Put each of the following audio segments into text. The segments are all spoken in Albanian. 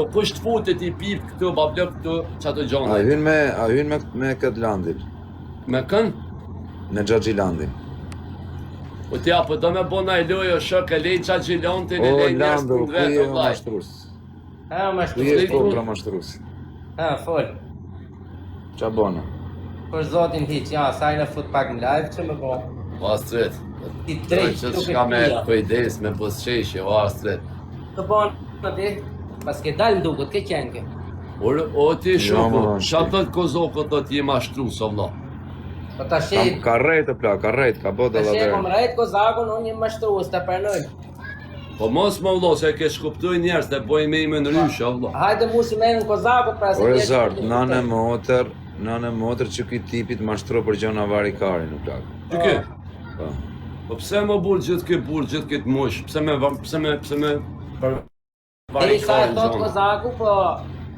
Po kush të futet I pip këtu, bablok këtu, çato gjona. A hyn me këtë landin. Me kën? Në Xhaxhilandin. Po ti apo do me bona I lojo shok e lej Xhaxhilandin e lej njerëz të vetë vllai. Mashtrus. Mashtrus. Ti je kontra mashtrus. Fol. Qa bona? Për zotin hiq, ja, sa në fut pak në live që më po. O Astrid. Ti drejt që shka me kujdes, me busqeshje, o Astrid. Të bon, në ti, pas ke dalë në duket, ke qenë ke. O ti shoku, qa thët kozokët do t'je mashtru, so vla? Po ta shej... Ka rejt e pla, ka rejt, ka boda dhe Ta shej, verë. kom rejt kozakun, unë një mashtrues, të pranoj. Po mos më vlo, se ke shkuptuj njerës të boj me I me në ryshe, o vla. Hajde mu si me në kozakut, pra se... Ore zartë, nane motër që ki tipit mashtro për gjona vari kari në plak. Që ke? Po. Po pse më burë gjithë këtë mush, pse me për Deri sa e vari thot kari kozaku, po...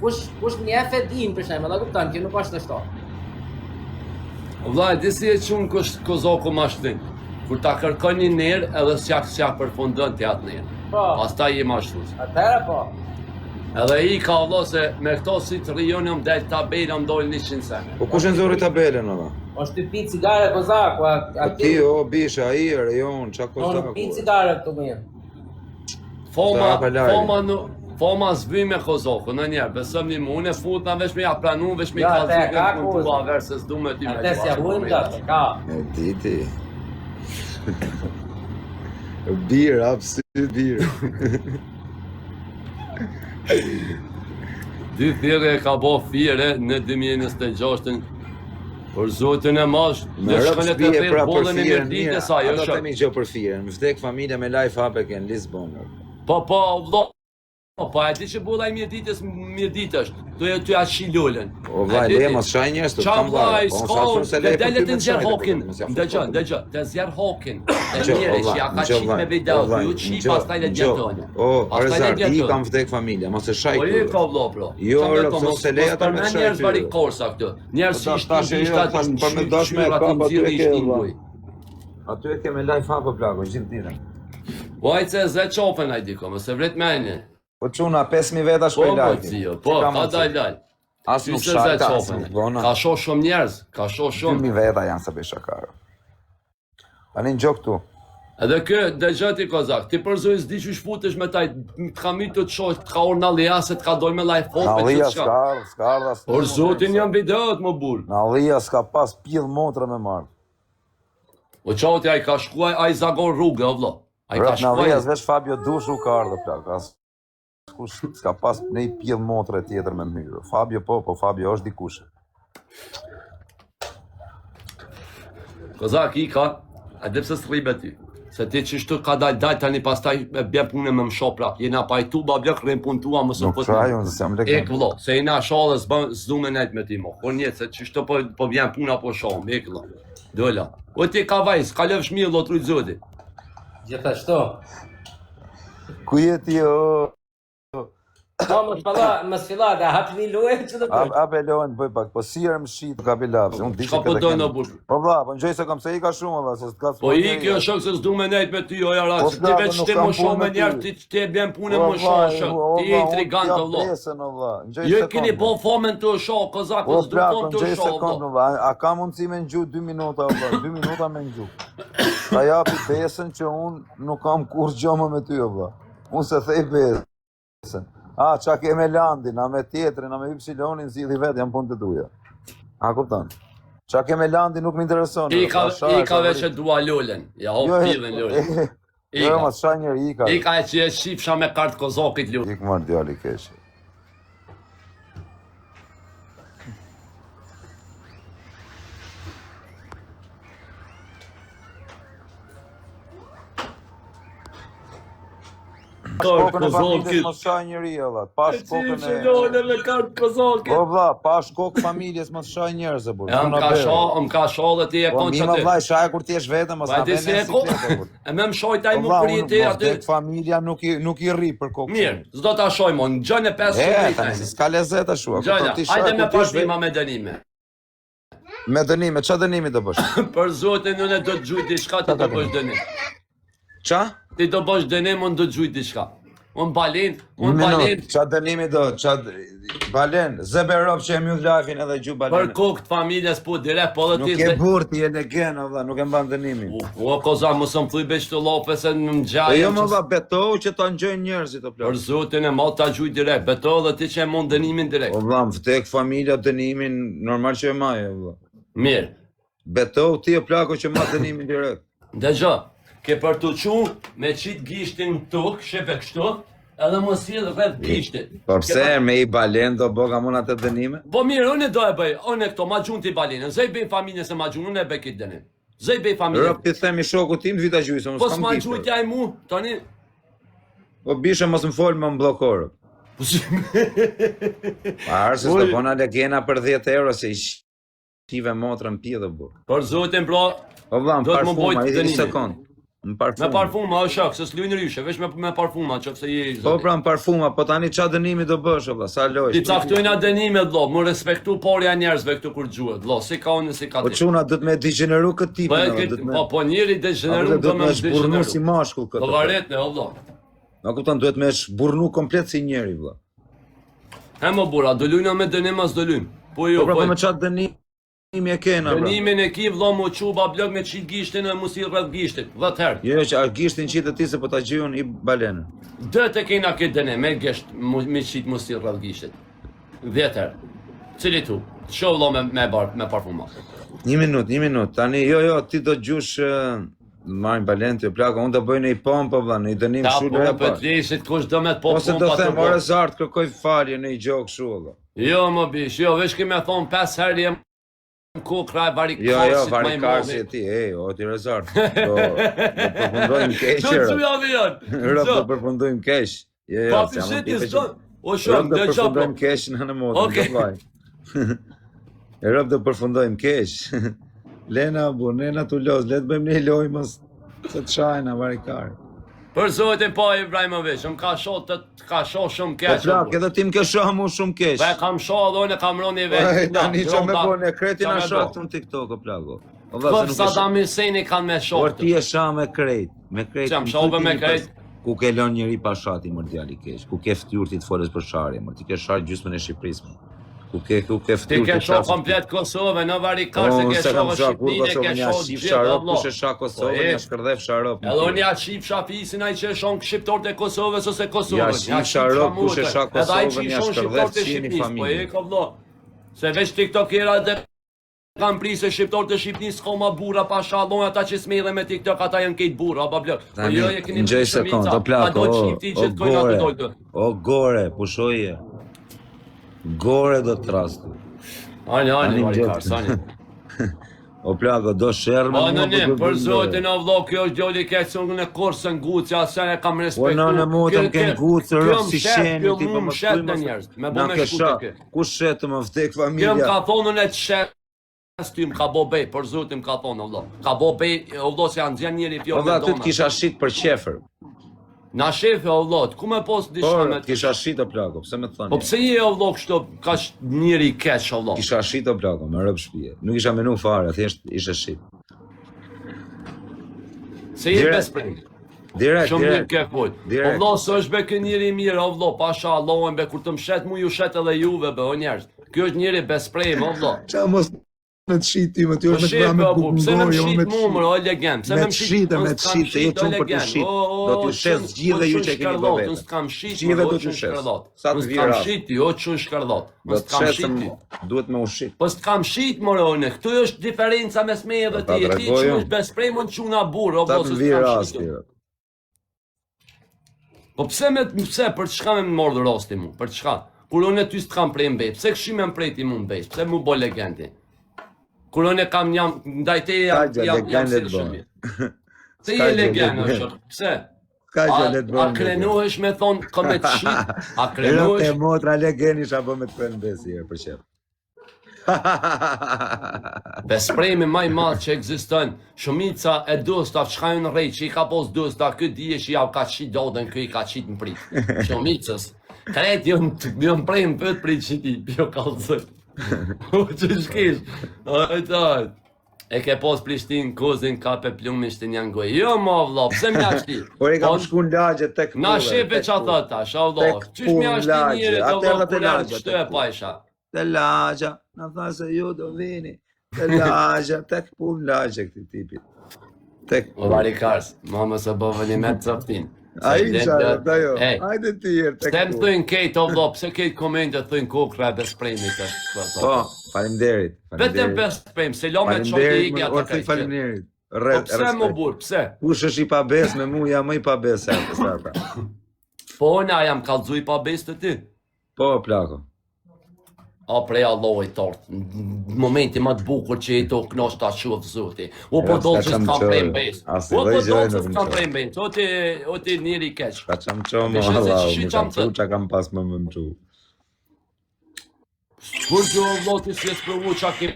Kush një fedin për shemë, da kuptan, që nuk është të shto. Vllai, disi e qunë kozaku mashtrin. Kur ta kërkon një nerë, edhe s'ja përfundon të atë nerë. Po. Pastaj I mashtrues. Atëra po. Edhe I ka vlo se me këto si të rionëm del tabela më dojnë 100 sene. Po kush e nëzori tabelen, ola? O shtypi cigare kozaku, Po ti, o, bisha, i, rejon, qa O nuk pi kozaku? cigare këtu më jenë. Foma zby me kozaku, në njerë, besëm një mune fut na vesh me ja pranu, vesh me I Ja, kalzi te, ka këtë kuzë. tua verë se s'du me ti me Atë si avujmë të, ka. E diti. Birë, apsi birë. Dy thirrje ka bo fire në 2026-ën. Për zotin e mash, Me në rëpë shkënë të shpije thirë pra për bollën e firen, mirdite mirë, sa jo ata shok. temi gjë për firen. Më vdek familja me life hapek në Lisbonë. Po, vlo. Po, e ti që bolla I mirditësh, tu ja shi lullën. O vaj, le mos shaj njerëz të Qa kam vlaj, Po, s'ka, sa shumë se le dhe për ty delet me në zjerë shajtë, hokin. mos ja fut Dëgjë, të zjerë hokin. E Gjo, njëre o që ja ka gjo, qitë me video, ju qi pastaj le djetonë. O, Rezar, I kam vdek familja, mos e shaj Po I ka vlo, bro. Jo, Rëpso, se le ata me Mos shaj njerëz ty. vari korsa këtu. Njerëz Po, si tash e jo, tash për me dash me kapa, aty e ke, vlla. Aty e ke me life hapë plako, gjithë ditën. Vajce zë qopën ai diko, mos e vret me një. Po çuna 5000 veta shkoj Po, live. zio, po, ka dal. As nuk Qyse shaj, zë as qopën. nuk bona. Ka shoh shumë njerëz, ka shoh shumë. 2000 veta janë sa bëj shakar. Tani në gjok tu. Edhe kë, dëgjoj ti kozak, ti përzoj s'di që shfutesh me taj, t'ka mi të qosh, t'ka orë në allia, se t'ka dojnë me life hopet, Nallia që t'ka. s'ka ardha. Por zotin janë videot më burë. Nallia s'ka pas pjell motra me marrë. O qauti, a I ka shkuaj, a I zagon rrugë, o vlo. A I ka Nallia shkuaj. s'vesh Fabio Dushu ka ardha plak. As kush s'ka pas nej pjell motre tjetër me myrë. Fabio po Fabio është dikushe. Kozak, I ka, a dhe pse s'rribe ty. Se ti qështu ka dal tani pastaj me bje punë me msho prap. Jena pa I tu, ba bjek rrim punë tua, mësë Nuk shaj, unë se jam Ek lek. vlo, se jena shallë s'du me nejt me ti mo. Por njetë, se qështu po vjen puna po shohëm, ek vlo. Dolla. O ti ka vajz, ka lëv shmirë lotru I zoti. Gjithashtu. Ku je ti o? Po më s'filla, da hap një lojë që të bëj. A belohen bëj pak, po sirë më shit ka bilapse. Unë di Çka po do në burr? Po vlla, po ngjoj se kam se I ka shumë valla, se s'ka. Po I kjo shok se s'du me nejt me ty, o jara, Po, se ti s'ka, veç nuk ti kam më shoh punë me me njerë, ty. ti e bjen punë më shoh shok. Ti je intrigant o vlo. Jo keni po fomen të shoh, kozak, Po s'du plako, fom të ngjoj shoh. sekond vlo. valla. A ka mundësi me ngju 2 minuta valla, 2 minuta me ngju. Ta japi besën që unë nuk kam kur gjë më me ty valla. Unë se thej besën. A, qa ke me Landin, a me tjetrin, a me Ypsilonin, zili vetë, jam punë të duja. A, kuptan? Qa ke me Landin nuk më intereson. I ka veç e dua lullen, ja hop pillin lullen. Jo, ma shaj njëri, I ka. I ka e që e shifsha me kartë kozakit lullen. Ik marrë djali keqe. Kartë Kokën e familjes kozakit. mos shaj njëri, valla. Pa shkokën Shifshe e... lullen me kartë kozakit. Po vlla, pa shkokë familjes mos shaj njerëz e burr. Ja, më ka shoh dhe ti e Po kon mi që më ti. vllai shaj kur ti je vetëm mos Pa na ti vjen si e në ko, sikletë burr. e me më shoj taj Po më vlla, përjeti unë aty. tek familja nuk I rri për kokë. Mirë, s'do ta shoj mon, në gjën e 5 E, tani si s'ka lezet ashtu. Gjëna, hajde me pasnima me dënime. Me dënime, qa dënimi do bësh? Për zotin unë do të gjuj diçka, ti do bësh dënim. Qa? Ti do bësh dënim, unë do të gjuj diçka. unë balen, Një minut, qa dënimi do, Balen, zebe rob që e mjull lajfin edhe gju Për Balen. kokë të familjes po direkt, po dhe Nuk ti... e burë ti e legen, valla, nuk e mban dënimin. O, koza, më së më thuj besh të lope se në më E gjajë... jo më valla, betohu që ta ngjojnë njerëzit o Për plak. zotin e ma ta gjuj direkt, beto dhe ti që e mund dënimin direkt. O valla, më vdek familja dënimin, normal që e maje, valla. Mirë, Betohu ti o plako që ma dënimin direkt. dëgjo, ke për të qu me qitë gishtin tuk, shepe kështu, edhe mos si edhe rreth gishtit. Po pse me i Balen do boga mund atë dënime? Po mirë, unë e do e bëj, unë e këto, ma gjun t'i balinën, zëj bëj familjes e ma gjun, unë e bëj kitë dënim. Zëj bëj familjes. Rëp ti themi shoku tim vita gjujse, Po mos kam s'ma gishtë. gjujtja e mu, tani... Po bishe mos më folë më mblokor. Po si... Arë se s'do bona legena për 10 euro se i shive motrën pje dhe burë. Për zotin, bro, Po vlla, më Do të më parfuma, bojt i dënimin. sekond. Më parfuma. me parfuma, o shok, se s'luj në ryshe, veç me parfuma, që se je i Po zotin. pra më parfuma, po tani qa dënimi do bësh, o vlla, sa lojsh. Ti caktojna dënime, dlo, më respektu porja njerëzve këtu kur gjuhet, dlo, si ka unë, si ka Po ti. çuna do të me degeneru këtë tipin, Po, o, do të me... po njeri degeneru do të të me me shburnu si degeneru. mashkull Po këtë. varet ne, o dlo. Na kupton, duhet me shburnu komplet si njeri, vlla. He më bura, do lujna me dënim as do lujn. Po jo, Po pra, po. po me qa dënimi e kena, pra. Dënimin e ki vëlla mu quba blok me qit gishtin e mos i rreth gishtit, 10 herë. Jo, që a gishtin qitë ti se po ta gjyun i Balenën. Dhe të kena këtë dënim, me gisht, me qit mos i rreth gishtit. 10 herë. Cili tu? Shoh vëlla me parfuma. Një minut, tani, jo, ti do gjush... Marrin Balen të plaka, unë do bëj në i pompë, vlla, në i dënim Ta shu po loja për t'lesit kush do me të po Ose do them, ore zartë, kërkoj falje në i gjokë shu, valla. Jo më bish, jo, veç kime thonë 5 herë jem ku kraj varikarsit Jo, më i varikarsi e momi. ti, o ti rezartë. Do përfundojmë keq, Do të rëp. avion. Rëp, do përfundojmë keq. Jo, Pa se jam pyshit tipe i që- zdo. O Rëp shumë, do dhe gjo bro. përfundojmë keq në modën, Okej. do vaj. Rëp do përfundojmë keq. Lena, bu, nena tu los, le të bëjmë një loj mos të të shajna varikarë. Për zotin po Ibrahimovic, më ka shoh shumë Po keq. plak, edhe ti më ke shoh mu shumë keq. Be kam shoh dhe unë e kam roni Ej, vetë. tani që me bone, kreti qa na me shoh bo? të në TikTok, o plako. O Po valla, se nuk e shoh. Saddam Husseini kanë me shoh. Por ti e shah me krejt. Me krejt. Qam më shohë thuj ti me një krejt? Ku ke lënë njëri pa shati, mër djali keq. Ku ke ftyrë ti të folës për sharje, mër. Ti ke sharë gjysmën e Shqipërisë, mër. Ku ke Ti ftyrë ke të shoh qasë- komplet Kosovë, në varikar se ke se kam shoh shah kur Shqipninë, Kosovën, ke ja shoh shif gjithë sharop, vëllo. kush e shah Kosovën, ja shkërdhef sharop. Edhe unë ja qip shafisin ai që e shon shqiptarët e Kosovës ose Kosovën. Ja shif sharop, kush e shah Edhe ai që Kosovën, i ja shon shkërdhef shqiptarët e qeni Shqipnisë. Po familje. e ka vëllo. Se veç tiktokera dhe kanë prisë shqiptarët e Shqipnisë s'ka ma burra pa shallon ata që smedhen me TikTok ata janë këtë burra pa blok. Po Tani, jo e keni ngjoj sekond, o plak, o gore, o gore, pushoje. Gore do të trastu. Ani Tani varikar, ngjoj. sani. O plako, do shërë Po me në për zotin o vllo, kjo është djoli keq se unë në kursën gucja, se e kam Po respektu. në në mutëm kënë gucë, rëpë si sheni, Kjo ti po më më shet shkuj në më njerëz, me bo Na me ke shku shah, të ke. ku shetë më vdek Kjo më familja? ka thonë në të shet, ty më ka bo bej, për zotin më ka thonë o vllo. Ka bo bej, o vllo se janë zjanë njëri Po pjo dhe me aty të dona. kisha shit për qefer. Na shefe o vllo, ku me pos Po, disha me të... kisha shit o plako, pse me të Po thani? pse je o vllo kështu, ka njëri keq o vllo? Kisha shit o plako, me rëpë shpije. Nuk isha menu fare, thjesht ishe shit. Se je Direkt, besprej. Direkt, Shumë mirë direkt. ke fol. O Direkt. vllo, së është be kë njëri mirë, o vllo, pasha Allahun be kur të mshet mu ju shet edhe juve be o njerëz. Kjo është njëri besprej, o vllo. Qa mos me të shit ti, më ty Po është me të shef me po, pse me bukungoj, mshit me mu të më o legend, pse Me me të mshit, shite, me unë të s'kam shite, je shit, o qumë për të legend. shit. Do t'ju shes gjithë dhe ju që e keni për vete. Unë s'kam shit, Gjithë më, do o t'ju qënë shes. shkardot. Sa të Unë vi s'kam rast. shit ti, o qënë shkardot. Do Unë të s'kam shesëm, shit ti. duhet me ushit. Po s'kam shit more one, këtu është diferenca mes me dhe Po, ta ti, ti tregoj që unë. është besprej më në quna burë, o Sa bo, të se vi s'kam rast, shit. tira. Po pse për çka me mordë rosti mu, për çka? Kur unë ty s'kam prej mbej, pse këshim e mprejti mu mbej, pse mu bo legendi? Kur unë kam jam, ndaj te jam Ka gjë, jam legende si të bëhen. shumë. Se S'ka je gjë, legend, o legende. shok, pse? Ka që le të A bëjmë. krenohesh me thonë komet shit? A Rëpë krenohesh? e motra legeni isha bë me të kërën besi herë për qep. Bespremi maj madh që ekziston, shumica e dosta çkajnë rrej që i ka pos dosta, ky dije që ja ka qit dodën, ky i ka qit në prit. Shumicës. Kret jo prejmë pët prit qiti, jo kalzët. O që shkish, ajt. E ke pos Prishtinë, Kozin, Kape, Plumin, Shtinjan goj. Jo, ma vlla, pse m'ja shti? Por e kam shku në lagje tek Na shepe që ata tash, Allah. Qysh m'ja shti njëri të vlla punar që të e pajsha? Te lagja, na tha se ju do vini. Te lagja, tek punë lagje këti tipi. Tek O vari kars, mama se bëvë një me të caftin. A isha, da jo, Ej, hajde ti herë tek Pse më punë. thëjnë kejtë o vlla, pse kejtë komente thëjnë kokra e bespremit të Po, faleminderit. Vetëm besprem, se lo me të shotë i ikja të kajtë. Faleminderit. Po pse më burë, pse? Kush është i pabes me mu, jam më i pabes e atë sarta. Po na jam kallëzu i pa besë të ty. Po, plako. A prej Allah i tortë, në momenti më të bukur që i to knosh ta shufë zoti. O po Ja, do s'ka që s'kam qëmë prej qërë. mbes. Asi O po lloj do gjëre që nuk s'kam më prej mbes. O ti njeri keq. Ka qam qomë, Dhe shese Allah, që më qam kam të- që kam pas më mëmqu. Kur që o vlo ti si e sprovu qa ki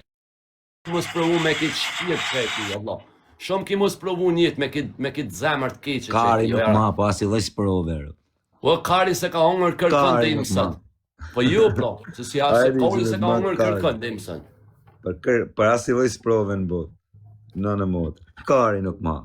më sprovu me këtë shpirt që e ti, Allah. Shumë ki më sprovu njët me këtë zemër të keqe që e Kari ti. nuk ma, po asi lloj sprovë. O kari se ka hongër kërkën Kari dhe nuk imësën. ma. Po ju pro, se si asë Ajde, kari se që ka ma hongër Kari. kërkën dhe imësën. Për asi lloj sprovë në botë. Në motë. Kari nuk ma.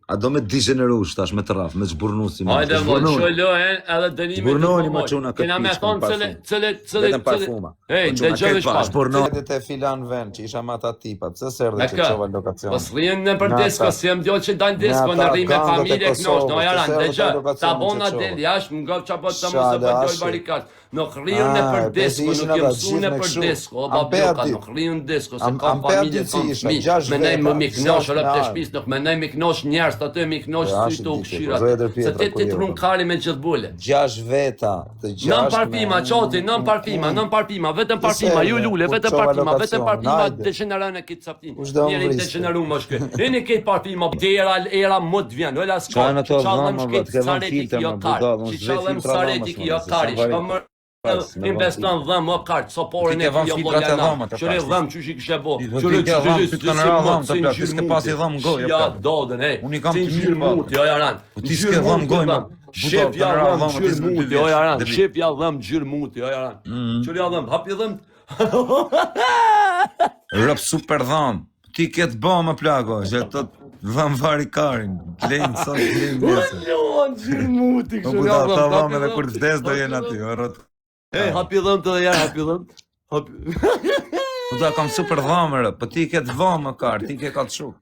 A do me digenerush tash me të raf, me zburnu si ma. Hajde vë, qëllojnë edhe dënimi të Zburnoni ma pëmoj. quna këtë Kena me pishkën, thonë parfum. Vetëm parfuma. Ej, Po, quna, dëgjoj këtë shpat. zburnoni. Edhe te filan vend që isha me ata tipat, pse s'erdhe Me që kë? çova lokacion. Po s'rien në për Me disko, ata- si jam djo që dalë disko me në ata rri me gangët e familje Kosovës, knosh, no jaran, të serve dëgjë, të lokacionin ta bona që del qova. jashtë, më nga që po të mos e Shale, bëjoj ashe. barikat. Nuk rriun në për Ah, disko, pesi ishin nuk jem ata su në gjithë me për kështu. disko, o Am babjoka, perdi- nuk rriun disko, se am kam perdi familje, si kam isha, fëmijë. 6 Me nej veta, më mi knosh, 6 rëp të me shpis, nuk me nej mi knosh njerës të aty, mi knosh Ja, sy të u ashtë dike, këshirat. po, zëjder Se pjetra, ti po, ti jeta. trun kari me gjithë bule. 6 veta, të 6 Nën parfima, qoti, nën parfima, vetëm parfima, ju lule, vetëm parfima, vetëm parfima, degeneron e këtë saptin. Kush do Njeri vriste? degeneru më shkë. Eni këtë parfima, era më të vjen, ola s'ka, Çfarë në to qallëm dhama, shkët bët, ke vën sareti filter, kjo më kar, budall, unë që s'vej qallëm filtra sareti dhamas, kjo se kari, s'e shka vaj- më Pas, me investon dhëm më kartë, soporën Ti e ke vën kjo filtrat e vojana. dhëmët e Qëre pas. dhëm që shi kështë bo. Ti ke dhëm, ty të kanë ra dhëm, të plak, ti s'ke pas i dhëm gojë, Ja, plak. dodën, e. Unë i kam Si të mirë, gjyrë pa. muti, o jaran. Po ti s'ke dhëm gojë, ma. Shep ja Budall, dhëm, dhëm, gjyrë ti muti, s'ke o jaran. dhëm. Shep ja dhëm, gjyrë muti, o jaran. Qëre ja dhëm, hapi dhëm. Rëp super dhëm. Ti ke të bë më plako, që të dhëm vari karin. Lejnë sot, lejnë nesër. Jo, gjyrë muti, Po kështë buda, ja dhëm. ta dhëm hapi edhe dhëm. kur të vdes do jenë aty, o rot. E, hapi dhëm të dhe janë, hapi dhëm. Buda, kam super dhëmërë, po ti ke të dhëm më kar, ti ke ka të shuk.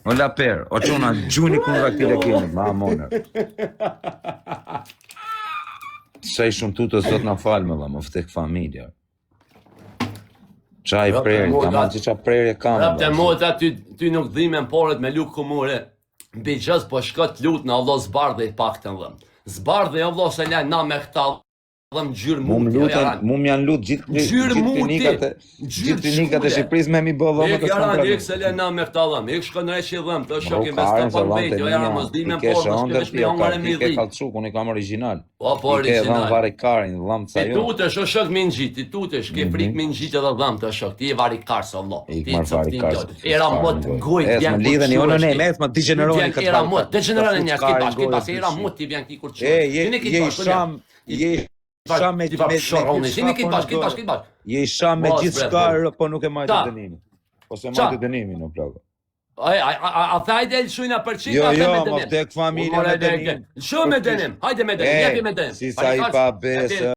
O la per, o quna, gjuni kundra këtile keni, ma amonër. Shaj shumë tu të zot na falë me dhe, më ftek familja. Qaj Jo, prerë, po, ta ma që qa prerje kam. Rap të mota, ty nuk dhime në porët me lukë kumure. Mbi gjës po shkët lutë në Allah zbardhe i pak të dhëm. Zbardhe i Allah se le na me këta dhëm gjyrë Mu muti, o jaran. më janë lut gjithë Gjyrë muti, gjithë klinikat e shkule. Shqipërisë me mi bë dhëmë Ik të jaran, s'kam ik se le na me këta dhëm. Ik shkën reqi dhëm, të shok Bro, investo Karin, se për dhëmë mbejt, të o jaran, mos dhime minja, në ti porë, keshe mos ondër kesh me tja, hongër e ti mi ke dhi. kalçuk, unë i kam original. Po, po, Ti ke dhëmë original. vari karin, dhëmë ca Ti jo. tutesh, o shok me në gjitë, ti tutesh, ke frik me në gjitë edhe dhëm të shok, ti e vari karës, Allah. Ik Ti marr vari coptin karës. kjo. Era më të gojë, Es më lidhen jo në ne, mes më degeneroni këtë Era farë. më, degeneroni Të njerë, fut ki karin bashkë, ki gojë, bashkë, era të më ti vjen ti kur qërë. Je sham, je sham me Ti varë shoroni, ti ki bashkë, ki bashkë, ki bashkë. Je sham me Mos, gjithë bre, shkarë, po nuk e majtë Ta. dënimin. Po se Qa? majtë dënimin, në plako. A thajde e lëshujna për qika, Jo, a jo, me më dënim. vdek familja me dënim. Lëshu me dënim, hajde me dënim, jepi me dënim. Si sa i pa besë,